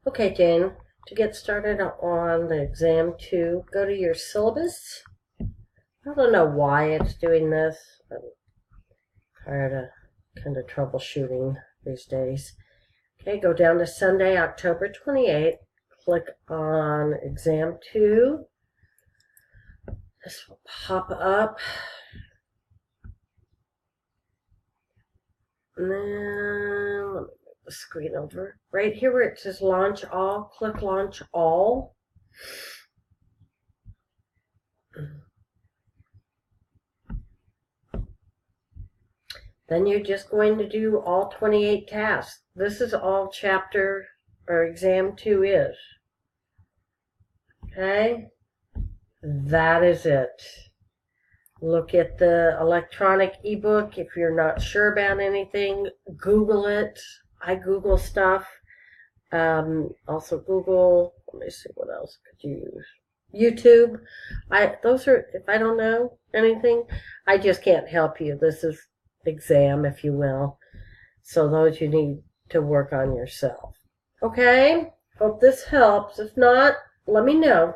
Okay, Jane, to get started on the exam 2, go to your syllabus. I don't know why it's doing this. I'm tired of kind of troubleshooting these days. Okay, go down to Sunday, October 28th. Click on exam 2. This will pop up. And then let me move the screen over. Right here where it says launch all, click launch all. Then you're just going to do all 28 tasks. This is all chapter or exam 2 is. Okay? That is it. Look at the electronic ebook. If you're not sure about anything, Google it. I Google stuff. Also Google, let me see what else could you use. YouTube. Those are, if I don't know anything, I just can't help you. This is exam, if you will. So those you need to work on yourself. Okay? Hope this helps. If not, let me know.